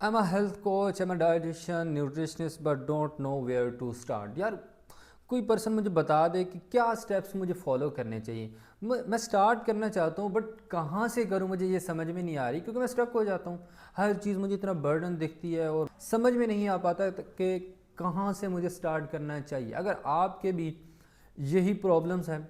I'm a health coach, I'm a dietitian, nutritionist, but don't know where to start. यार कोई person मुझे बता दे कि क्या स्टेप्स मुझे फॉलो करने चाहिए। मैं स्टार्ट करना चाहता हूँ बट कहाँ से करूँ, मुझे ये समझ में नहीं आ रही क्योंकि मैं स्टक हो जाता हूँ। हर चीज़ मुझे इतना बर्डन दिखती है और समझ में नहीं आ पाता कि कहाँ से मुझे स्टार्ट करना चाहिए। अगर आपके भी यही प्रॉब्लम्स हैं,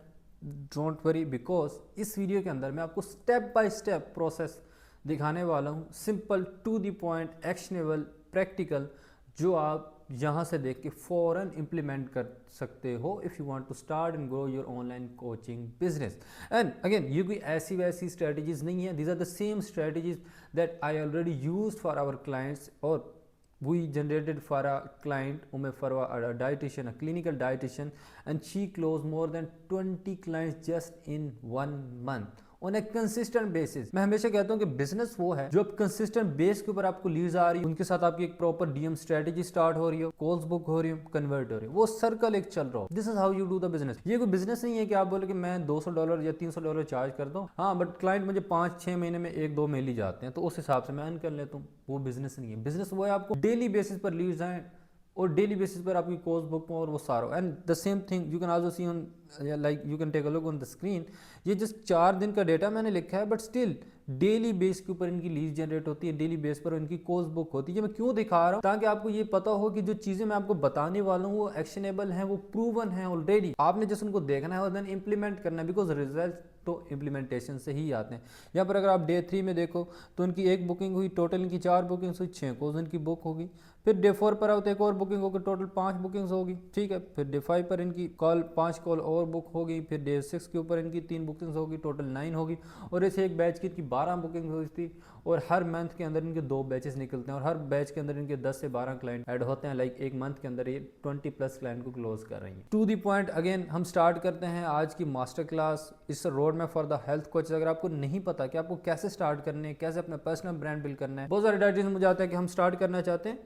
डोंट वरी, बिकॉज इस वीडियो के अंदर मैं आपको स्टेप बाय स्टेप प्रोसेस दिखाने वाला हूँ, simple to the point, actionable, practical, जो आप यहाँ से देख के फ़ौरन इम्प्लीमेंट कर सकते हो if you want to start and grow your online coaching business. And again ये कोई ऐसी वैसी स्ट्रेटजीज नहीं है, these are the same strategies that I already use for our clients और we generated for a client, for a dietitian, a clinical dietitian, and she closed more than 20 clients just in 1 month on A consistent basis. मैं हमेशा कहता हूँ कि business वो है जो अब कंसिस्टेंट बेस के ऊपर आपको लीड्स आ रही है, उनके साथ आपकी एक प्रॉपर डीएम स्ट्रेटेजी स्टार्ट हो रही हो, कॉल्स बुक हो रही हो, कन्वर्ट हो रही हो, वो सर्कल एक चल रहा हो। This is how you do the business. ये कोई बिजनेस नहीं है कि आप बोले कि मैं $200 या $300 चार्ज करता हूँ, हाँ बट क्लाइंट मुझे 5-6 महीने में 1-2 मेल ही जाते हैं तो उस हिसाब से मैं अर्न कर लेता हूँ। वो बिजनेस नहीं है। बिजनेस वो है आपको डेली बेसिस पर लीड्स आए और डेली बेसिस पर आपकी कोर्स बुक में और वो सारा। And the same thing you can also see on, like you can take a look on the screen. ये जस्ट 4 दिन का डेटा मैंने लिखा है बट स्टिल डेली बेस के ऊपर इनकी लीड जनरेट होती है, डेली बेस पर इनकी कोर्स बुक होती है। ये मैं क्यों दिखा रहा हूँ, ताकि आपको ये पता हो कि जो चीज़ें मैं आपको बताने वाला हूँ वो एक्शनेबल हैं, वो प्रूवन है ऑलरेडी। आपने जस्ट उनको देखना है और देन इम्प्लीमेंट करना है, बिकॉज रिजल्ट तो इम्प्लीमेंटेशन से ही आते हैं। यहाँ पर अगर आप डे 3 में देखो तो इनकी एक बुकिंग हुई, टोटल इनकी 4 बुकिंग्स हुई, 6 कोर्स इनकी बुक होगी। फिर डे 4 पर आओ तो एक और बुकिंग होगी, टोटल 5 बुकिंग्स होगी, ठीक है। फिर डे 5 पर इनकी 5 कॉल और बुक होगी। फिर डे 6 के ऊपर इनकी 3 बुकिंग्स होगी, टोटल 9 होगी। और ऐसे एक बैच की इनकी 12 बुकिंग हुई थी और हर मंथ के अंदर इनके 2 बैचेस निकलते हैं और हर बैच के अंदर इनके 10 से 12 क्लाइंट ऐड होते हैं। लाइक एक मंथ के अंदर ये 20+ क्लाइंट को क्लोज कर रही हैं। टू दी पॉइंट अगेन हम स्टार्ट करते हैं आज की मास्टर क्लास, इस road map for the health coach. अगर आपको नहीं पता कि आपको कैसे स्टार्ट करने हैं, कैसे अपना पर्सनल ब्रांड बिल्ड करना है, बहुत सारे डायरेक्टर्स मुझे आते हैं कि हम स्टार्ट करना चाहते हैं,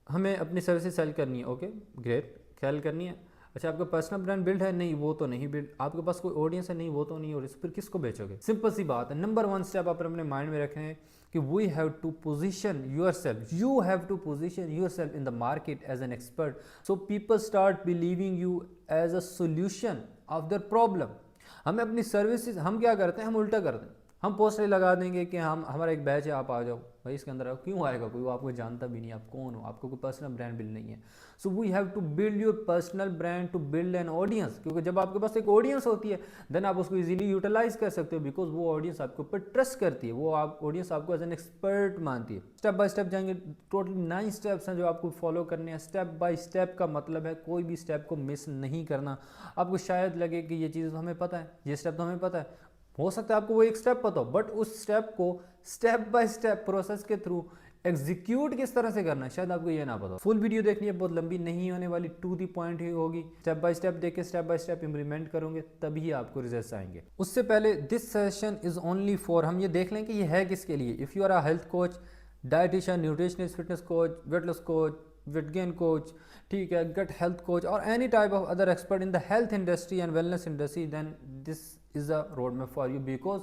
हमें अपनी सर्विसेज सेल करनी है। ओके ग्रेट, सेल करनी है। अच्छा आपका पर्सनल ब्रांड बिल्ड है? नहीं वो तो नहीं बिल्ड। आपके पास कोई ऑडियंस है? नहीं वो तो नहीं। और फिर किसको बेचोगे? सिंपल सी बात है। नंबर 1 स्टेप आप अपने माइंड में रखें कि we have to position yourself, you have to position yourself in the market as an expert, so people start believing you as a solution of their problem. हमें अपनी services, हम क्या करते हैं, हम उल्टा करते हैं। हम पोस्टर लगा देंगे कि हम, हमारा एक बैच है, आप आ जाओ भाई इसके अंदर आओ। क्यों आएगा कोई? वो आपको जानता भी नहीं, आप कौन हो, आपको कोई पर्सनल ब्रांड बिल्ड नहीं है। So we have to build your personal brand to build an audience, क्योंकि जब आपके पास एक ऑडियंस होती है देन आप उसको इजीली यूटिलाइज कर सकते हो, बिकॉज वो ऑडियंस आपके ऊपर ट्रस्ट करती है, वो आप ऑडियंस आपको एज एन एक्सपर्ट मानती है। स्टेप बाय स्टेप जाएंगे, टोटल 9 स्टेप्स हैं जो आपको फॉलो करने हैं। स्टेप बाय स्टेप का मतलब है कोई भी स्टेप को मिस नहीं करना। आपको शायद लगे कि ये चीज़ तो हमें पता है, ये स्टेप तो हमें पता है, हो सकता है आपको वो एक स्टेप पता हो, बट उस स्टेप को स्टेप बाय स्टेप प्रोसेस के थ्रू एग्जीक्यूट किस तरह से करना है शायद आपको ये ना पता हो। फुल वीडियो देखनी है, बहुत लंबी नहीं होने वाली, टू दी पॉइंट ही होगी। स्टेप बाय स्टेप देख के स्टेप बाय स्टेप इंप्लीमेंट करोगे तभी आपको रिजल्ट्स आएंगे। उससे पहले this session is only for, हम ये देख लें कि ये है किसके लिए। If you are a health coach, dietitian, nutritionist, fitness coach, weight loss coach, weight gain coach, ठीक है, गट हेल्थ कोच और any type of other expert in the health industry and wellness industry, then this is a road map for you. Because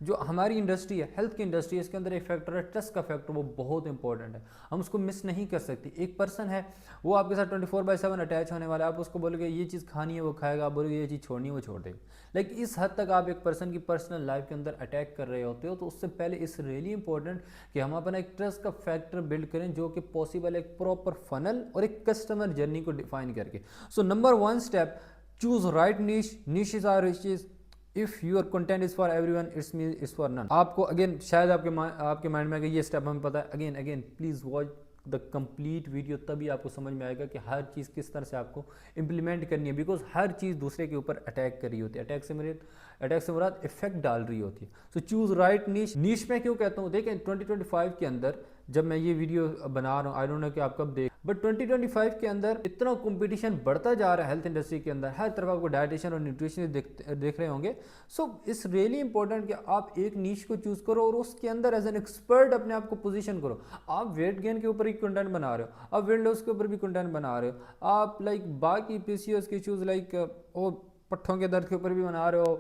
जो हमारी industry है, health की industry है, इसके अंदर एक फैक्टर है ट्रस्ट का फैक्टर, वो बहुत इंपॉर्टेंट है, हम उसको मिस नहीं कर सकते। एक पर्सन है वो आपके साथ 24/7 अटैच होने वाला है, आप उसको बोलोगे ये चीज़ खानी है वो खाएगा, आप बोलोगे ये चीज़ छोड़नी है वो छोड़ देगा। लाइक इस हद तक आप एक पर्सन की पर्सनल लाइफ के अंदर अटैक कर रहे होते हो। तो उससे पहले इट्स रियली इंपॉर्टेंट कि हम अपना एक ट्रस्ट का फैक्टर बिल्ड करें जो कि पॉसिबल, एक प्रॉपर फनल और एक कस्टमर जर्नी को डिफाइन करके। So number 1 step, choose right niche. Niches are riches, if your content is for everyone, it's mean it's for none. आपको अगेन शायद आपके माइंड में ये स्टेप हमें पता है, again again please watch the complete video, तभी आपको समझ में आएगा कि हर चीज़ किस तरह से आपको इंप्लीमेंट करनी है। बिकॉज हर चीज़ दूसरे के ऊपर अटैक कर रही होती है, अटैक से मुराद इफेक्ट डाल रही होती है। सो चूज राइट नीश। नीश में क्यों कहता हूँ, देखें 2025 के अंदर जब मैं ये वीडियो बना रहा हूँ, आई डोंट नो कि आप कब देख, बट 2025 के अंदर इतना कंपटीशन बढ़ता जा रहा है हेल्थ इंडस्ट्री के अंदर, हर तरफ आपको डाइटिशियन और न्यूट्रिशन देख रहे होंगे। सो इट्स रियली इंपॉर्टेंट कि आप एक नीश को चूज करो और उसके अंदर एज एन एक्सपर्ट अपने आप को पोजीशन करो। आप वेट गेन के ऊपर ही कंटेंट बना रहे हो, आप वेट लॉस के ऊपर भी कंटेंट बना रहे हो, आप लाइक बाकी पीसीओएस के इश्यूज लाइक वो पट्ठों के दर्द के ऊपर भी बना रहे हो,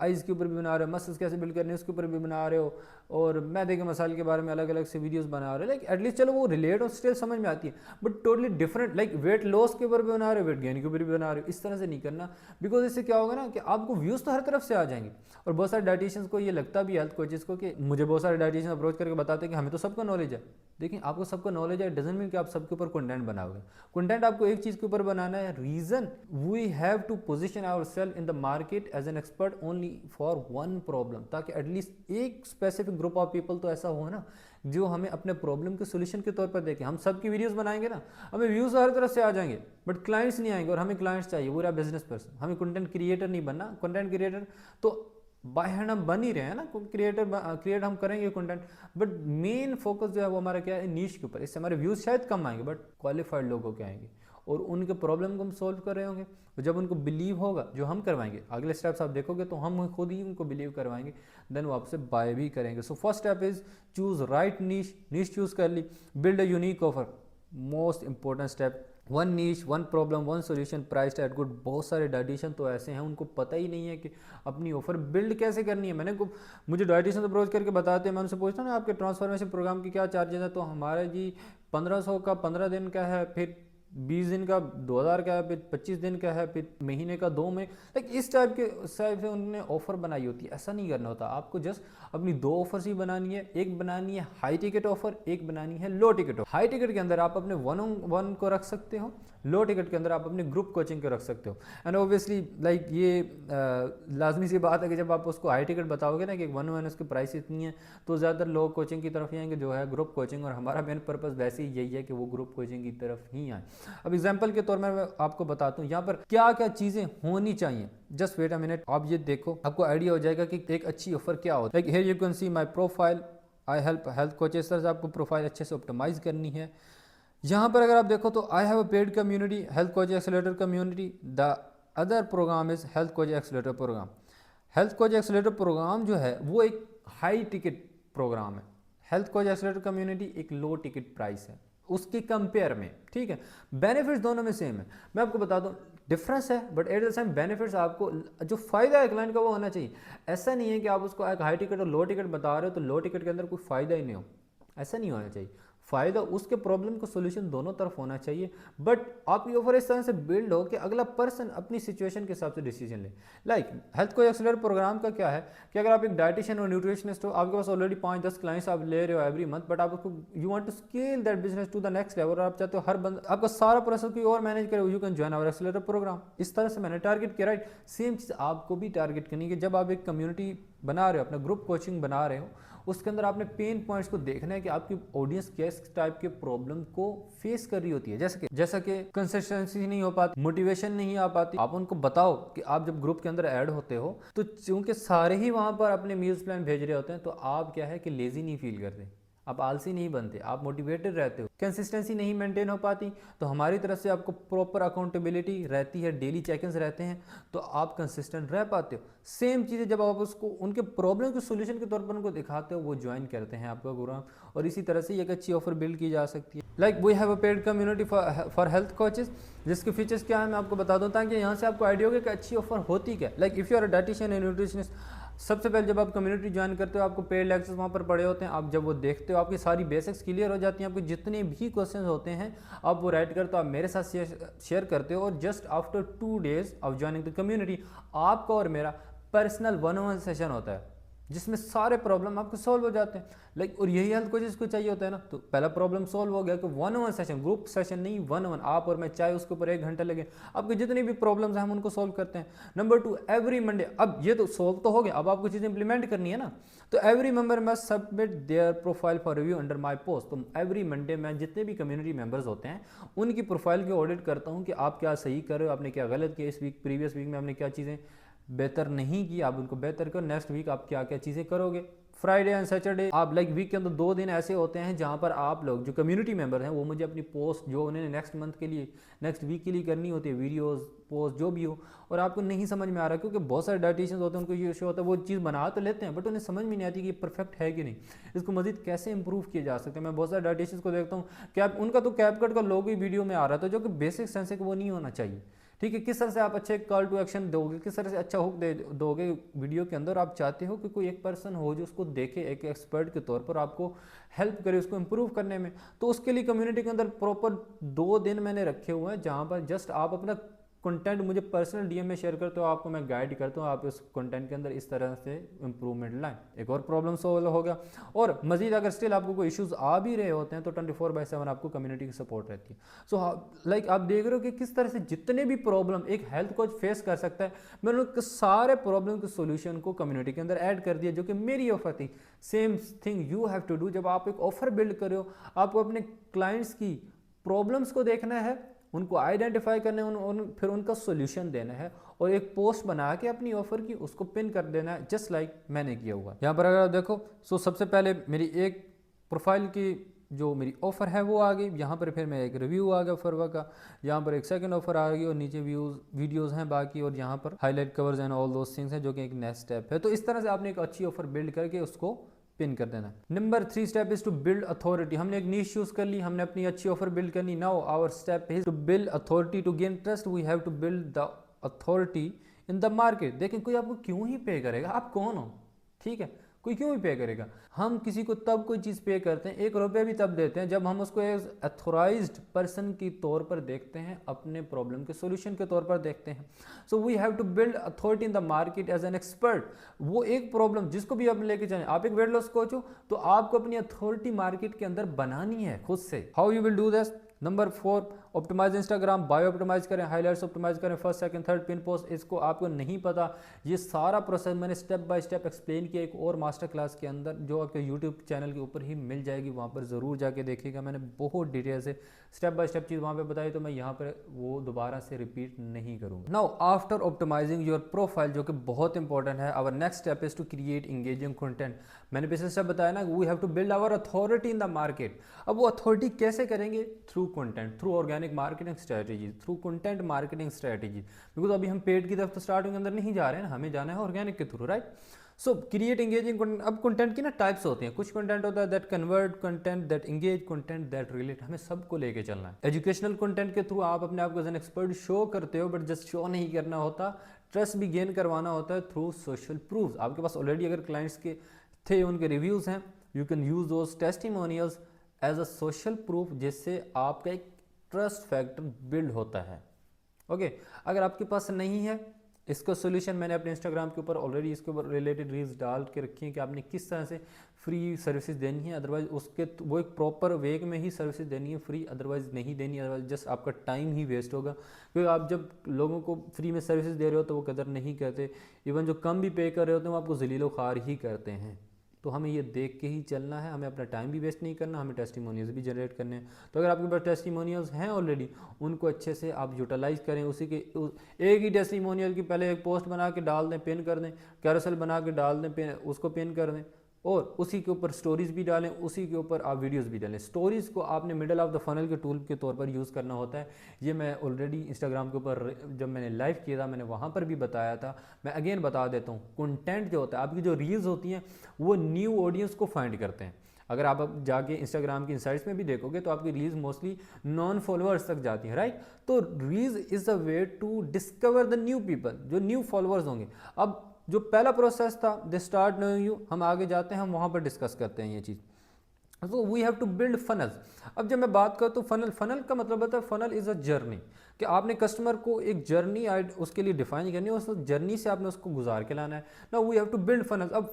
आइज़ के ऊपर भी बना रहे हो, मसल्स कैसे बिल्ड करने हैं उसके ऊपर भी बना रहे हो, और मैदे के मसाले के बारे में अलग अलग से वीडियोस बना रहे हैं, लाइक एटलीस्ट चलो वो रिलेट और स्टिल समझ में आती है, but totally different, like weight loss के ऊपर भी बना रहे हो, वेट गेन के ऊपर भी बना रहे हो, इस तरह से नहीं करना। बिकॉज इससे क्या होगा ना कि आपको व्यूज़ तो हर तरफ से आ जाएंगे। और बहुत सारे डाइटिशियंस को ये लगता भी, हेल्थ कोचेस को, कि मुझे बहुत सारे डाइटिशियन अप्रोच करके बताते हैं कि हमें तो सबका नॉलेज है। देखिए आपको सबका नॉलेज है डजंट मीन कि आप सबके ऊपर कंटेंट बनाओगे। कंटेंट आपको एक चीज़ के ऊपर बनाना है, reason we have to position ourself in the market as an expert only for one problem, ताकि एटलीस्ट एक स्पेसिफिक ग्रुप ऑफ पीपल तो ऐसा हो ना जो हमें अपने प्रॉब्लम के सोल्यूशन के तौर पर देखें। हम सबकी वीडियोस बनाएंगे ना, हमें व्यूज़ हर तरफ से आ जाएंगे बट क्लाइंट्स नहीं आएंगे, और हमें क्लाइंट्स चाहिए, पूरा बिजनेस पर्सन। हमें कंटेंट क्रिएटर नहीं बनना। कंटेंट क्रिएटर तो बाय हैंड हम बन ही रहे हैं ना, क्रिएट हम करेंगे कंटेंट, बट मेन फोकस जो है वो हमारा क्या है, नीश के ऊपर। इससे हमारे व्यूज़ शायद कम आएंगे बट क्वालिफाइड लोगों के आएंगे, और उनके प्रॉब्लम को हम सॉल्व कर रहे होंगे। जब उनको बिलीव होगा, जो हम करवाएंगे, अगले स्टेप्स आप देखोगे तो हम खुद ही उनको बिलीव करवाएंगे, देन वो आपसे बाय भी करेंगे। So first step is choose right niche choose कर ली, build a unique offer, most important step. One niche, one problem, one solution, price at good. बहुत सारे डाइटिशियन तो ऐसे हैं उनको पता ही नहीं है कि अपनी ऑफर बिल्ड कैसे करनी है। मुझे डाइटिशियन अप्रोच करके बताते हैं, मैं उनसे पूछता हूँ ना आपके ट्रांसफॉर्मेशन प्रोग्राम की क्या चार्जेस है, तो हमारे जी 1500 का 15 दिन का है, फिर 20 दिन का 2000 का है, फिर 25 दिन का है, फिर महीने का 2 में, लाइक इस टाइप के हिसाब से उन्होंने ऑफर बनाई होती है। ऐसा नहीं करना होता, आपको जस्ट अपनी 2 ऑफर्स ही बनानी है। एक बनानी है हाई टिकट ऑफर, एक बनानी है लो टिकट ऑफर। हाई टिकट के अंदर आप अपने वन ऑन वन को रख सकते हो, लो टिकट के अंदर आप अपने ग्रुप कोचिंग को रख सकते हो। एंड ऑब्वियसली लाइक ये लाजमी सी बात है कि जब आप उसको हाई टिकट बताओगे ना कि वन वन उसकी प्राइस इतनी है, तो ज़्यादातर लोग कोचिंग की तरफ ही आएंगे, जो है ग्रुप कोचिंग। और हमारा मेन पर्पज़ वैसे ही यही है कि वो ग्रुप कोचिंग की तरफ ही आए। अब एग्जाम्पल के तौर में मैं आपको बताता हूँ यहाँ पर क्या क्या चीज़ें होनी चाहिए। जस्ट वेट अ मिनट, आप ये देखो, आपको आइडिया हो जाएगा कि एक अच्छी ऑफर क्या होती है। Like here you can see my profile, I help health coaches. Sir आपको प्रोफाइल अच्छे से ऑप्टिमाइज करनी है। यहाँ पर अगर आप देखो तो I have a paid community, health coach accelerator community. The other program is health coach accelerator program. Health coach accelerator program जो है वो एक हाई टिकट प्रोग्राम है। हेल्थ कोच एक्सेलरेटर कम्युनिटी एक लो टिकट प्राइस है उसके compare में, ठीक है। बेनिफिट्स दोनों में सेम है, मैं आपको बता दूं डिफरेंस है, but at the same benefits आपको जो फायदा है क्लाइंट का वो होना चाहिए। ऐसा नहीं है कि आप उसको एक हाई टिकट और लो टिकट बता रहे हो तो लो टिकट के अंदर कोई फायदा ही नहीं हो, ऐसा नहीं होना चाहिए। फ़ायदा उसके प्रॉब्लम को सोल्यूशन दोनों तरफ होना चाहिए, बट आपकी ऑफर इस तरह से बिल्ड हो कि अगला पर्सन अपनी सिचुएशन के हिसाब से डिसीजन ले। Like health coach accelerator program का क्या है कि अगर आप एक डाइटिशियन और न्यूट्रिशनिस्ट हो, आपके पास ऑलरेडी 5-10 क्लाइंट्स आप ले रहे हो एवरी मंथ, बट आप उसको you want to scale that business to the next level, और आप चाहते हो हर बंदा आपका सारा प्रोसेस कोई और मैनेज करे, you can join our accelerator program. इस तरह से मैंने टारगेट किया, राइट। सेम चीज़ आपको भी टारगेट करनी है। जब आप एक कम्युनिटी बना रहे हो, अपना ग्रुप कोचिंग बना रहे हो, उसके अंदर आपने पेन पॉइंट्स को देखना है कि आपकी ऑडियंस किस टाइप के प्रॉब्लम को फेस कर रही होती है। जैसा कि कंसिस्टेंसी नहीं हो पाती, मोटिवेशन नहीं आ पाती। आप उनको बताओ कि आप जब ग्रुप के अंदर ऐड होते हो तो चूंकि सारे ही वहां पर अपने मील्स प्लान भेज रहे होते हैं, तो आप क्या है कि लेजी नहीं फील करते, आप आलसी नहीं बनते, आप मोटिवेटेड रहते हो। कंसिस्टेंसी नहीं मेंटेन हो पाती तो हमारी तरफ से आपको प्रॉपर अकाउंटेबिलिटी रहती है, डेली चेक-इन्स रहते हैं, तो आप कंसिस्टेंट रह पाते हो। सेम चीज़ें जब आप उसको उनके प्रॉब्लम के सोल्यूशन के तौर पर उनको दिखाते हो, वो ज्वाइन करते हैं आपका प्रोग्राम, और इसी तरह से एक अच्छी ऑफर बिल्ड की जा सकती है। Like we have a paid community for health coaches, जिसके फीचर्स क्या है मैं आपको बता दूँ ताकि यहाँ से आपको आइडिया होगा कि अच्छी ऑफर होती क्या। Like if you are a dietitian and nutritionist, सबसे पहले जब आप कम्युनिटी ज्वाइन करते हो आपको पेड लेक्चर्स वहाँ पर पड़े होते हैं। आप जब वो देखते हो आपकी सारी बेसिक्स क्लियर हो जाती हैं, आपको जितने भी क्वेश्चंस होते हैं आप वो राइट करते हो, आप मेरे साथ शेयर करते हो, और just after 2 days of joining the community आपका और मेरा पर्सनल 1-on-1 सेशन होता है जिसमें सारे प्रॉब्लम आपके सॉल्व हो जाते हैं। लाइक और यही हेल्थ कोचेस को चाहिए होता है ना, तो पहला प्रॉब्लम सॉल्व हो गया कि 1-on-1 सेशन, ग्रुप सेशन नहीं 1-on-1, आप और मैं, चाहे उसके ऊपर 1 घंटा लगे, आपके जितनी भी प्रॉब्लम्स हैं हम उनको सॉल्व करते हैं। नंबर 2, एवरी मंडे, अब ये तो सॉल्व तो हो गया, अब आपको चीज़ें इंप्लीमेंट करनी है ना, तो every member must submit there profile for review under my post. तो एवरी मंडे मैं जितने भी कम्युनिटी मेंबर्स होते हैं उनकी प्रोफाइल की ऑडिट करता हूँ कि आप क्या सही कर रहे हो, आपने क्या गलत किया इस वीक, प्रीवियस वीक में आपने क्या चीज़ें बेहतर नहीं की, आप उनको बेहतर करो, नेक्स्ट वीक आप क्या क्या चीज़ें करोगे। फ्राइडे एंड सैटरडे आप लाइक वीक के अंदर 2 दिन ऐसे होते हैं जहां पर आप लोग जो कम्युनिटी मेंबर हैं वो मुझे अपनी पोस्ट जो उन्होंने नेक्स्ट मंथ के लिए, नेक्स्ट वीक के लिए करनी होती है, वीडियोस पोस्ट जो भी हो, और आपको नहीं समझ में आ रहा क्योंकि बहुत सारे डाइटिशियंस होते हैं उनको ये इशू होता है, वो चीज़ बना तो लेते हैं बट उन्हें समझ में नहीं आती कि ये परफेक्ट है कि नहीं, इसको मजीद कैसे इंप्रूव किया जा सकता है। मैं बहुत सारे डाइटिशियंस को देखता हूँ कि उनका तो कैपकट का लोगो ही वीडियो में आ रहा था जो कि बेसिक सेंस है कि वो नहीं होना चाहिए। ठीक है, किस तरह से आप अच्छे कॉल टू एक्शन दोगे, किस तरह से अच्छा हुक दे दोगे वीडियो के अंदर। आप चाहते हो कि कोई एक पर्सन हो जो उसको देखे, एक एक्सपर्ट के तौर पर आपको हेल्प करे उसको इम्प्रूव करने में। तो उसके लिए कम्युनिटी के अंदर प्रॉपर 2 दिन मैंने रखे हुए हैं जहाँ पर जस्ट आप अपना कंटेंट मुझे पर्सनल डीएम में शेयर करते हो, आपको मैं गाइड करता हूँ, आप इस कंटेंट के अंदर इस तरह से इंप्रूवमेंट लाएं, एक और प्रॉब्लम सॉल्व हो गया। और मजीद अगर स्टिल आपको कोई इश्यूज आ भी रहे होते हैं तो 24/7 आपको कम्युनिटी की सपोर्ट रहती है। सो लाइक आप देख रहे हो कि किस तरह से जितने भी प्रॉब्लम एक हेल्थ कोच फेस कर सकता है, मैंने उनके सारे प्रॉब्लम के सोल्यूशन को कम्युनिटी के अंदर ऐड कर दिया, जो कि मेरी ऑफर थी। Same thing you have to do. जब आप एक ऑफर बिल्ड कर रहे हो, आपको अपने क्लाइंट्स की प्रॉब्लम्स को देखना है, उनको आइडेंटिफाई करना है, फिर उनका सोल्यूशन देना है, और एक पोस्ट बना के अपनी ऑफर की उसको पिन कर देना है, जस्ट लाइक मैंने किया हुआ। यहाँ पर अगर आप देखो, सो सबसे पहले मेरी एक प्रोफाइल की जो मेरी ऑफ़र है वो आ गई, यहाँ पर फिर मैं एक रिव्यू आ गया ऑफर का, यहाँ पर एक सेकंड ऑफर आ गई, और नीचे व्यूज़ वीडियोस हैं बाकी, और यहाँ पर highlight covers and all those things हैं, जो कि एक नेक्स्ट स्टेप है। तो इस तरह से आपने एक अच्छी ऑफर बिल्ड करके उसको पिन कर देना। Number 3 step is to build authority. हमने एक नीश चूज कर ली, हमने अपनी अच्छी ऑफर बिल्ड करनी। Now our step is to build authority. To gain trust we have to build the authority in the market. देखें, कोई आपको क्यों ही पे करेगा, आप कौन हो, ठीक है, कोई क्यों ही पे करेगा। हम किसी को तब कोई चीज़ पे करते हैं, 1 रुपये भी तब देते हैं जब हम उसको एज अथोराइज्ड पर्सन की तौर पर देखते हैं, अपने प्रॉब्लम के सॉल्यूशन के तौर पर देखते हैं। So we have to build authority in the market as an expert. वो एक प्रॉब्लम जिसको भी आप लेके चलें, आप एक वेट लॉस कोच हो तो आपको अपनी अथॉरिटी मार्केट के अंदर बनानी है खुद से। How you will do this? Number 4, optimize Instagram, bio optimize करें, हाइलाइट्स ऑप्टिमाइज करें, first second third pin post. इसको आपको नहीं पता, ये सारा प्रोसेस मैंने स्टेप बाय स्टेप एक्सप्लेन किया एक और मास्टर क्लास के अंदर, जो आपके यूट्यूब चैनल के ऊपर ही मिल जाएगी, वहाँ पर ज़रूर जाके देखिएगा। मैंने बहुत डिटेल से स्टेप बाय स्टेप चीज़ वहाँ पे बताई, तो मैं यहाँ पर वो दोबारा से रिपीट नहीं करूँगा। Now after optimizing your profile, जो कि बहुत इंपॉर्टेंट है, our next step is to create engaging content. मैंने पिछले स्टेप बताया ना, we have to build our authority in the market. अब वो अथॉरिटी कैसे करेंगे? Through content, through organic marketing strategy, through content marketing strategy. Because अभी हम पेड की तरफ तो स्टार्टिंग के अंदर नहीं जा रहे हैं ना, हमें जाना है ऑर्गेनिक के थ्रू, राइट। सो क्रिएट एंगेजिंग कंटेंट। अब कंटेंट की ना टाइप्स होती हैं, कुछ कंटेंट होता है that convert, content that engage, content that relate. हमें सबको लेके चलना है। एजुकेशनल कंटेंट के थ्रू आप अपने आप को एज एन एक्सपर्ट शो करते हो, बट जस्ट शो नहीं करना होता, ट्रस्ट भी गेन करवाना होता है थ्रू सोशल प्रूफ। आपके पास ऑलरेडी अगर क्लाइंट्स के थे, उनके रिव्यूज़ हैं, you can use those testimonials as a social proof, जिससे आपका एक ट्रस्ट फैक्टर बिल्ड होता है। ओके अगर आपके पास नहीं है, इसका सोल्यूशन मैंने अपने इंस्टाग्राम के ऊपर ऑलरेडी इसके ऊपर रिलेटेड रील्स डाल के रखी हैं कि आपने किस तरह से फ्री सर्विसेज देनी है। अदरवाइज उसके वो एक प्रॉपर वे में ही सर्विसेज देनी है, फ्री अदरवाइज नहीं देनी, अदरवाइज जस्ट आपका टाइम ही वेस्ट होगा। क्योंकि आप जब लोगों को फ्री में सर्विसेज दे रहे हो तो वो कदर नहीं करते, इवन जो कम भी पे कर रहे होते हैं वो आपको जलीलो ख्वार ही करते हैं। तो हमें ये देख के ही चलना है, हमें अपना टाइम भी वेस्ट नहीं करना, हमें टेस्टिमोनियल्स भी जनरेट करने हैं। तो अगर आपके पास टेस्टिमोनियल्स हैं ऑलरेडी, उनको अच्छे से आप यूटिलाइज करें। उसी के एक ही टेस्टिमोनियल की पहले एक पोस्ट बना के डाल दें, पिन कर दें, कैरोसेल बना के डाल दें, पिन उसको पिन कर दें, और उसी के ऊपर स्टोरीज भी डालें, उसी के ऊपर आप वीडियोस भी डालें। स्टोरीज़ को आपने मिडल ऑफ द फनल के टूल के तौर पर यूज़ करना होता है। ये मैं ऑलरेडी इंस्टाग्राम के ऊपर जब मैंने लाइव किया था, मैंने वहाँ पर भी बताया था। मैं अगेन बता देता हूँ, कंटेंट जो होता है, आपकी जो रील्स होती हैं वो न्यू ऑडियंस को फाइंड करते हैं। अगर आप अब जाके इंस्टाग्राम की इंसाइट्स में भी देखोगे तो आपकी रील्स मोस्टली नॉन फॉलोअर्स तक जाती हैं, राइट। तो reels is the way to discover the new people, जो न्यू फॉलोअर्स होंगे। अब जो पहला प्रोसेस था, दे स्टार्ट नोइंग यू, हम आगे जाते हैं, हम वहाँ पर डिस्कस करते हैं ये चीज़। तो we have to build funnels. अब जब मैं बात करूँ तो फनल का मतलब होता है, फनल इज़ अ जर्नी, कि आपने कस्टमर को एक जर्नी उसके लिए डिफाइन करनी है, उस जर्नी से आपने उसको गुजार के लाना है। ना we have to build funnels. अब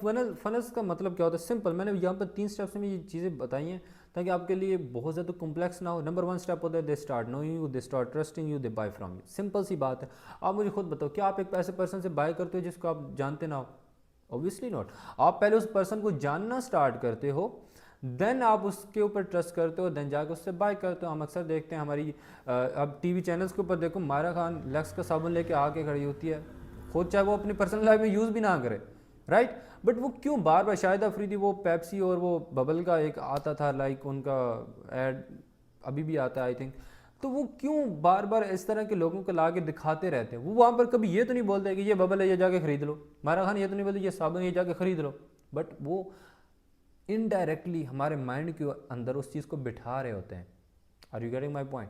फनल्स का मतलब क्या होता है? सिंपल, मैंने यहाँ पर 3 स्टेप्स में ये चीज़ें बताई हैं ताकि आपके लिए बहुत ज़्यादा कॉम्प्लेक्स ना हो। नंबर 1 स्टेप होता है, they start knowing you, they start trusting you, they buy from you. Simple सी बात है। आप मुझे खुद बताओ, क्या आप एक ऐसे पर्सन से बाय करते हो जिसको आप जानते ना हो? Obviously not. आप पहले उस पर्सन को जानना स्टार्ट करते हो, देन आप उसके ऊपर ट्रस्ट करते हो, देन जाकर उससे बाय करते हो। हम अक्सर देखते हैं हमारी अब टीवी चैनल्स के ऊपर देखो, मायरा खान लक्स का साबुन लेके आके खड़ी होती है, खुद चाहे वो अपनी पर्सनल लाइफ में यूज़ भी ना करे, राइट। बट वो क्यों बार बार, शायद अफरीदी, वो पेप्सी और वो बबल का एक आता था, लाइक उनका एड अभी भी आता है आई थिंक, तो वो क्यों बार बार इस तरह के लोगों को ला के दिखाते रहते हैं? वो वहाँ पर कभी ये तो नहीं बोलते कि ये बबल है, ये जाके खरीद लो। मायरा खान ये तो नहीं बोलते ये साबुन ये जाके खरीद लो, बट वो इनडायरेक्टली हमारे माइंड के अंदर उस चीज़ को बिठा रहे होते हैं। Are you getting my point?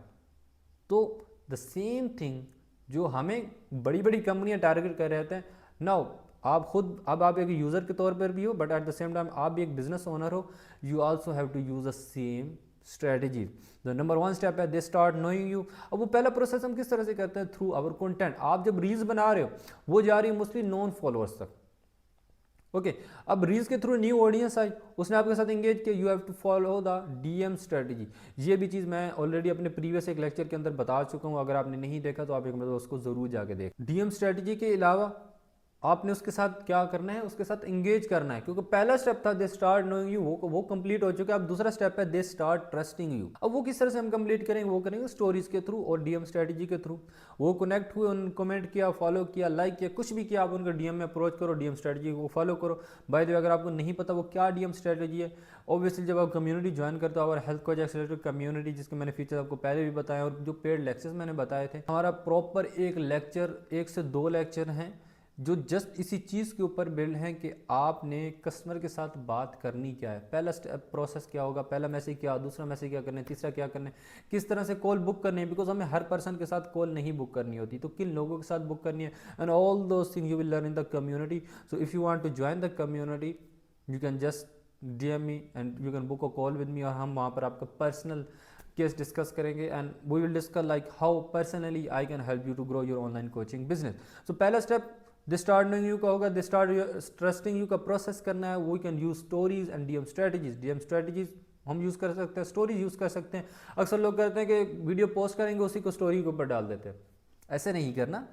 तो द सेम थिंग जो हमें बड़ी बड़ी कंपनियां टारगेट कर रहे होते हैं। नाउ आप खुद, अब आप एक यूज़र के तौर पर भी हो, but at the same time आप भी एक बिजनेस ओनर हो, you also have to use the same strategy. The number one step है दे स्टार्ट नोइंग यू। अब वो पहला प्रोसेस हम किस तरह से करते हैं? Through our content. आप जब रील्स बना रहे हो वो जा रही है मोस्टली नॉन फॉलोअर्स तक। ओके अब रील्स के थ्रू न्यू ऑडियंस आई, उसने आपके साथ एंगेज किया, you have to follow the DM strategy. ये भी चीज़ मैं ऑलरेडी अपने प्रीवियस एक लेक्चर के अंदर बता चुका हूँ, अगर आपने नहीं देखा तो आप एक मतलब उसको ज़रूर जाके देख। डीएम स्ट्रेटजी के अलावा आपने उसके साथ क्या करना है? उसके साथ एंगेज करना है, क्योंकि पहला स्टेप था दे स्टार्ट नोइंग यू, वो कंप्लीट हो चुका है। अब दूसरा स्टेप है दे स्टार्ट ट्रस्टिंग यू। अब वो किस तरह से हम कंप्लीट करेंगे? वो करेंगे स्टोरीज के थ्रू और डीएम स्ट्रेटजी के थ्रू। वो कनेक्ट हुए, उन्होंने कमेंट किया, फॉलो किया, लाइक किया, कुछ भी किया, आप उनका डीएम में अप्रोच करो, डीएम स्ट्रेटजी को फॉलो करो। बाय द वे अगर आपको नहीं पता वो क्या डीएम स्ट्रेटजी है, ऑब्वियसली जब आप कम्युनिटी ज्वाइन करते हो, और हेल्थ कोच एक्सेलरेटर कम्युनिटी, जिसके मैंने फीचर आपको पहले भी बताए और जो पेड लेक्चर्स मैंने बताए थे, हमारा प्रॉपर एक लेक्चर, 1 से 2 लेक्चर हैं जो जस्ट इसी चीज़ के ऊपर बिल्ड हैं कि आपने कस्टमर के साथ बात करनी क्या है, पहला स्टेप प्रोसेस क्या होगा, पहला मैसेज क्या, दूसरा मैसेज क्या करना है, तीसरा क्या करना है, किस तरह से कॉल बुक करनी है, बिकॉज हमें हर पर्सन के साथ कॉल नहीं बुक करनी होती, तो किन लोगों के साथ बुक करनी है, and all those things you will learn in the community. So if you want to join the community you can just DM me and you can book a call with me, और हम वहाँ पर आपका personal case discuss करेंगे, and we will discuss like how personally I can help you to grow your online coaching business. So पहला step they start knowing you का होगा, दे start trusting you का प्रोसेस करना है। We can use stories and DM strategies. DM strategies हम use कर सकते हैं, स्टोरीज यूज़ कर सकते हैं। अक्सर लोग करते हैं कि वीडियो पोस्ट करेंगे उसी को स्टोरी के ऊपर डाल देते हैं, ऐसे नहीं करना।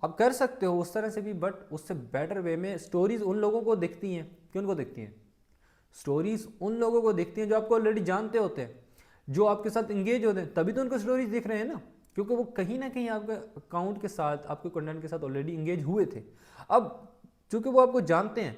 आप कर सकते हो उस तरह से भी, बट उससे बेटर वे में स्टोरीज उन लोगों को दिखती हैं, किन को दिखती हैं? स्टोरीज उन लोगों को दिखती हैं जो आपको ऑलरेडी जानते होते हैं, जो आपके साथ इंगेज होते हैं, तभी तो उनको स्टोरीज दिख रहे हैं ना, क्योंकि वो कहीं ना कहीं आपके अकाउंट के साथ, आपके कंटेंट के साथ ऑलरेडी इंगेज हुए थे। अब चूंकि वो आपको जानते हैं,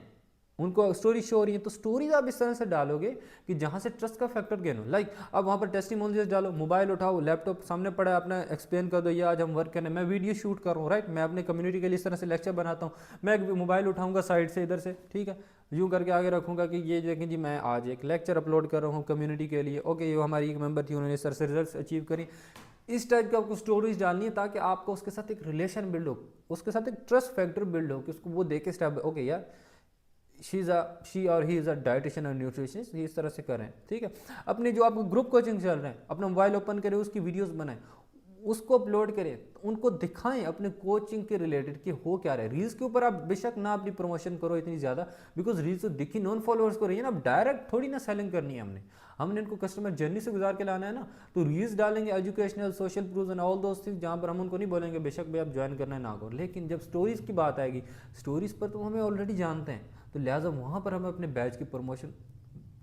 उनको स्टोरी शो हो रही है, तो स्टोरीज आप इस तरह से डालोगे कि जहाँ से ट्रस्ट का फैक्टर गेन हो। लाइक अब वहाँ पर टेस्टिमोनियल्स डालो, मोबाइल उठाओ, लैपटॉप सामने पड़ा है, अपना एक्सप्लेन कर दो, ये आज हम वर्क करने, मैं वीडियो शूट कर रहा हूँ, राइट, मैं अपने कम्युनिटी के लिए इस तरह से लेक्चर बनाता हूँ, मैं एक मोबाइल उठाऊंगा साइड से इधर से, ठीक है, यूँ करके आगे रखूँगा कि ये देखें जी मैं आज एक लेक्चर अपलोड कर रहा हूँ कम्युनिटी के लिए। ओके, ये हमारी एक मेंबर थी, उन्होंने इस तरह से रिजल्ट अचीव करी। इस टाइप की आपको स्टोरीज डालनी है ताकि आपको उसके साथ एक रिलेशन बिल्ड हो, उसके साथ एक ट्रस्ट फैक्टर बिल्ड हो, कि उसको वो देखे स्टेप, ओके यार शी और ही इज़ अ डाइटिशियन और न्यूट्रिशनिस्ट, इस तरह से करें, ठीक है। अपने जो आपको ग्रुप कोचिंग चल रहे हैं, अपना मोबाइल ओपन करें, उसकी वीडियोस बनाएं, उसको अपलोड करें, उनको दिखाएं अपने कोचिंग के रिलेटेड कि हो क्या रहा है। रील्स के ऊपर आप बेशक ना अपनी प्रमोशन करो इतनी ज़्यादा, बिकॉज रील्स तो दिखी नॉन फॉलोअर्स को रही है ना, अब डायरेक्ट थोड़ी ना सेलिंग करनी है, हमने इनको कस्टमर जर्नी से गुजार के लाना है ना। तो रील्स डालेंगे educational, social proof and all those things, जहाँ पर हम उनको नहीं बोलेंगे बेशक भाई आप ज्वाइन करना है ना करो, लेकिन जब स्टोरीज़ की बात आएगी, स्टोरीज़ पर तो हमें ऑलरेडी जानते हैं, तो लिहाजा वहाँ पर हम अपने बैच की प्रमोशन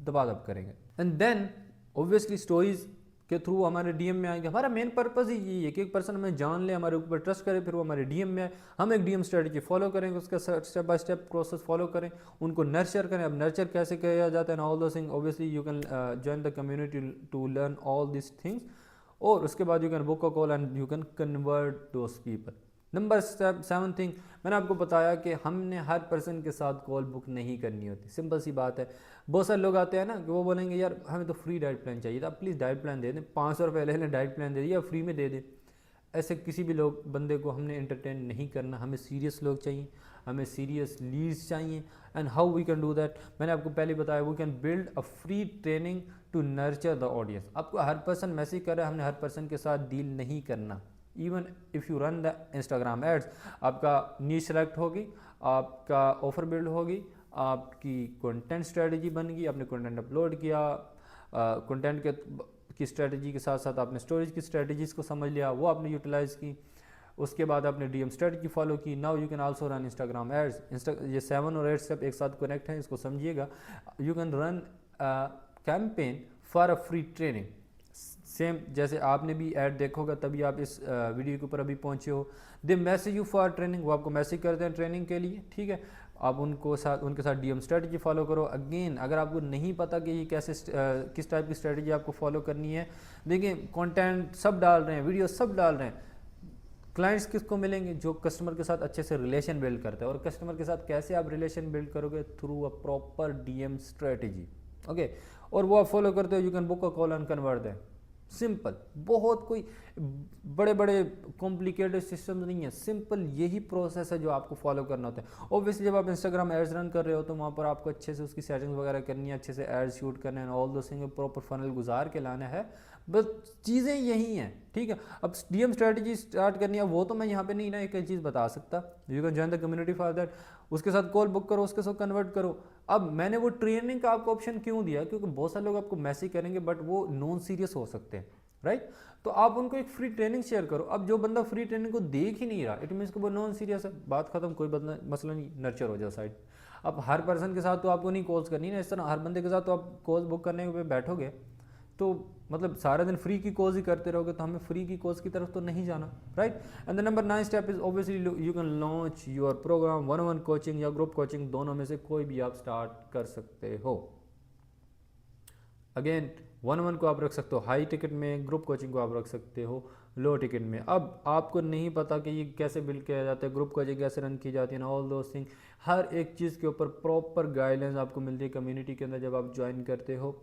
दबादब करेंगे। एंड देन ऑब्वियसली स्टोरीज़ के थ्रू हमारे डीएम में आएंगे। हमारा मेन पर्पज़ ही यही है कि एक पर्सन हमें जान ले, हमारे ऊपर ट्रस्ट करे, फिर वो हमारे डीएम में आए, हम एक डीएम स्ट्रेटजी फॉलो करेंगे, उसका step by step process follow करें, उनको नर्चर करें। अब नर्चर कैसे किया जाता है, although thing obviously you can join the community to learn all this things, और उसके बाद you can book a call and you can convert those people. Number 7 thing, मैंने आपको बताया कि हमने हर पर्सन के साथ कॉल बुक नहीं करनी होती, सिंपल सी बात है। बहुत सारे लोग आते हैं ना कि वो बोलेंगे यार हमें तो फ्री डाइट प्लान चाहिए था, आप प्लीज़ डाइट प्लान दे दें, 500 रुपये ले लें, डाइट प्लान दे दिया, फ्री में दे दें। ऐसे किसी भी लोग बंदे को हमने एंटरटेन नहीं करना, हमें सीरियस लोग चाहिए, हमें सीरियस लीड्स चाहिए। And how we can do that, मैंने आपको पहले बताया, we can build a free training to nurture the audience. आपको हर पर्सन मैसेज कर रहा है, हमने हर पर्सन के साथ डील नहीं करना। Even if you run the Instagram ads, आपका नीश सेलेक्ट होगी, आपका ऑफर बिल्ड होगी, आपकी कंटेंट स्ट्रेटजी बन गई, आपने कंटेंट अपलोड किया, कंटेंट के की स्ट्रेटजी के साथ साथ आपने स्टोरेज की स्ट्रेटजीज़ को समझ लिया, वो आपने यूटिलाइज़ की, उसके बाद आपने डीएम स्ट्रेटजी फॉलो की। Now you can also run Instagram ads. ये 7 और 8 स्टेप एक साथ कनेक्ट हैं, इसको समझिएगा। You can run campaign for a free training, same जैसे आपने भी ऐड देखा होगा तभी आप इस वीडियो के ऊपर अभी पहुंचे हो। दे मैसेज यू फॉर ट्रेनिंग, वो आपको मैसेज करते हैं ट्रेनिंग के लिए, ठीक है। आप उनके साथ डीएम स्ट्रेटजी फॉलो करो। अगेन अगर आपको नहीं पता कि ये कैसे किस टाइप की स्ट्रेटजी आपको फॉलो करनी है, देखिए कंटेंट सब डाल रहे हैं, वीडियो सब डाल रहे हैं, क्लाइंट्स किसको मिलेंगे, जो कस्टमर के साथ अच्छे से रिलेशन बिल्ड करते हैं। और कस्टमर के साथ कैसे आप रिलेशन बिल्ड करोगे, through a proper DM strategy, okay. और वो आप फॉलो करते हो, you can book a call and convert them. Simple, बहुत कोई बड़े बड़े कॉम्प्लिकेटेड सिस्टम नहीं है, सिंपल यही प्रोसेस है जो आपको फॉलो करना होता है। ऑब्वियसली जब आप इंस्टाग्राम एड्स रन कर रहे हो तो वहाँ पर आपको अच्छे से उसकी सेटिंग्स वगैरह करनी है, अच्छे से एड्स शूट करने हैं, all those thing proper funnel गुजार के लाना है, बस चीज़ें यही हैं, ठीक है। अब डीएम स्ट्रेटजी स्टार्ट करनी है वो तो मैं यहाँ पे नहीं ना एक चीज़ बता सकता, you can join the community for that, उसके साथ कॉल बुक करो, उसके साथ कन्वर्ट करो। अब मैंने वो ट्रेनिंग का आपको ऑप्शन क्यों दिया, क्योंकि बहुत सारे लोग आपको मैसेज करेंगे बट वो नॉन सीरियस हो सकते हैं, राइट। तो आप उनको एक फ्री ट्रेनिंग शेयर करो। अब जो बंदा फ्री ट्रेनिंग को देख ही नहीं रहा, इट मीन्स कि वो नॉन सीरियस है, बात खत्म, कोई मसला नहीं, नर्चर हो जाए साइड। अब हर पर्सन के साथ तो आपको नहीं कॉल्स करनी ना, इस तरह हर बंदे के साथ तो आप कॉल बुक करने पे बैठोगे तो मतलब सारा दिन फ्री की कॉज ही करते रहोगे, तो हमें फ्री की कॉज की तरफ तो नहीं जाना, right. And the number 9 step is obviously you can launch your program, 1-on-1 coaching या ग्रुप कोचिंग, दोनों में से कोई भी आप स्टार्ट कर सकते हो। अगेन 1-on-1 को आप रख सकते हो हाई टिकट में, ग्रुप कोचिंग को आप रख सकते हो लो टिकट में। अब आपको नहीं पता कि ये कैसे बिल्ड किया जाता है, ग्रुप कोचिंग कैसे रन की जाती है ना, ऑल दोस थिंग, हर एक चीज़ के ऊपर प्रॉपर गाइडलाइंस आपको मिलती है कम्युनिटी के अंदर जब आप ज्वाइन करते हो।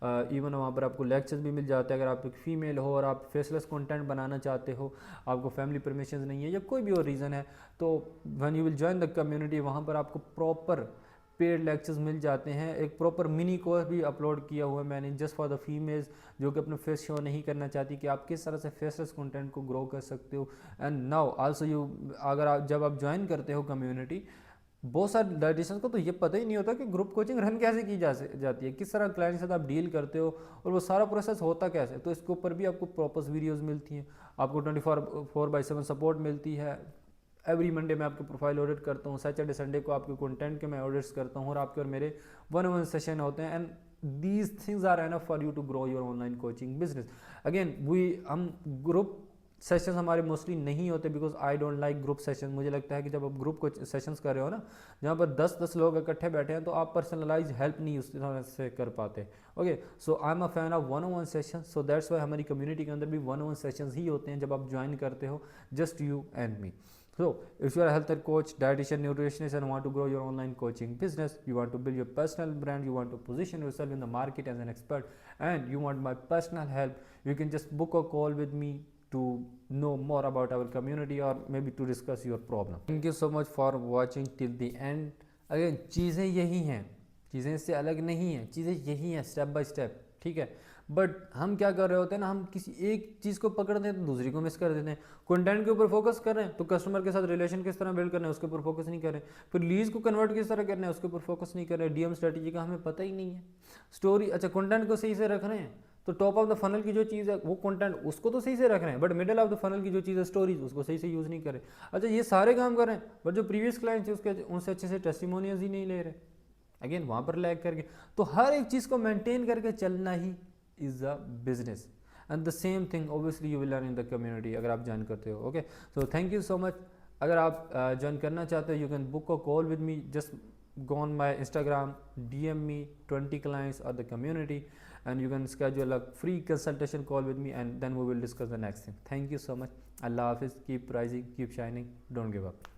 इवन वहाँ पर आपको लेक्चर्स भी मिल जाते हैं, अगर आप एक फ़ीमेल हो और आप फेसलेस कंटेंट बनाना चाहते हो, आपको फैमिली परमिशन नहीं है या कोई भी और रीज़न है, तो when you will join the community वहाँ पर आपको प्रॉपर पेड लेक्चर्स मिल जाते हैं। एक प्रॉपर मिनी कोर्स भी अपलोड किया हुआ है मैंने जस्ट फॉर द फीमेल्स जो कि अपने फेस शो नहीं करना चाहती, कि आप किस तरह से फेसलेस कंटेंट को ग्रो कर सकते हो। एंड नाउ आल्सो यू, अगर आप जब आप ज्वाइन करते हो कम्युनिटी, बहुत सारे डाइटिशियंस को तो ये पता ही नहीं होता कि ग्रुप कोचिंग रन कैसे की जाती है, किस तरह क्लाइंट के साथ आप डील करते हो और वो सारा प्रोसेस होता कैसे। तो इसके ऊपर भी आपको प्रॉपर वीडियोस मिलती हैं, आपको 24/7 सपोर्ट मिलती है। एवरी मंडे मैं आपके प्रोफाइल ऑडिट करता हूँ, सैटरडे संडे को आपके कंटेंट के मैं ऑडिट्स करता हूँ और आपके और मेरे 1-on-1 सेशन होते हैं। And these things are enough for you to grow your online coaching business. Again हम ग्रुप सेशंस हमारे मोस्टली नहीं होते because I don't like group session. मुझे लगता है कि जब आप ग्रुप को सेशंस कर रहे हो ना, जहाँ पर 10-10 लोग इकट्ठे बैठे हैं, तो आप पर्सनलाइज हेल्प नहीं उस तरह से कर पाते। Okay, so I am a fan of 1-on-1 session, so that's why हमारी कम्युनिटी के अंदर भी 1-on-1 सेशंस ही होते हैं जब आप ज्वाइन करते हो, just you and me. So, if you are a health coach, dietitian, nutritionist and want to grow your online coaching business, you want to build your personal brand, you want to position yourself in the market as an expert, and you want my personal help, you can just book a call with me to know more about our community or maybe to discuss your problem. Thank you so much for watching till the end. Again, चीज़ें यही हैं, चीज़ें इससे अलग नहीं हैं, चीज़ें यही हैं स्टेप बाय स्टेप, ठीक है। बट हम क्या कर रहे होते हैं ना, हम किसी एक चीज़ को पकड़ते हैं तो दूसरी को मिस कर देते हैं। कंटेंट के ऊपर फोकस कर रहे हैं तो कस्टमर के साथ रिलेशन किस तरह बिल्ड करना है उसके ऊपर फोकस नहीं कर रहे हैं, फिर लीज को कन्वर्ट किस तरह करना है उसके ऊपर फोकस नहीं कर रहे हैं, डीएम स्ट्रेटजी का हमें पता ही नहीं है। स्टोरी, अच्छा कंटेंट को सही से रख रहे हैं तो टॉप ऑफ द फनल की जो चीज़ है वो कंटेंट उसको तो सही से रख रहे हैं, but middle of the funnel की जो चीज़ है स्टोरीज उसको सही से यूज़ नहीं कर रहे। अच्छा ये सारे काम कर रहे हैं बट जो प्रीवियस क्लाइंट्स है उसके उनसे अच्छे से टेस्टिमोनियल्स ही नहीं ले रहे, अगेन वहाँ पर लैग करके। तो हर एक चीज़ को मेंटेन करके चलना he is a business, and the same thing obviously you will learn in the community अगर आप ज्वाइन करते हो। Okay, so thank you so much. अगर आप ज्वाइन करना चाहते हो you can book a call with me, just go on my Instagram, DM me 20 clients or the community, and you can schedule a free consultation call with me, and then we will discuss the next thing. Thank you so much. Allah Hafiz. Keep rising, keep shining, don't give up.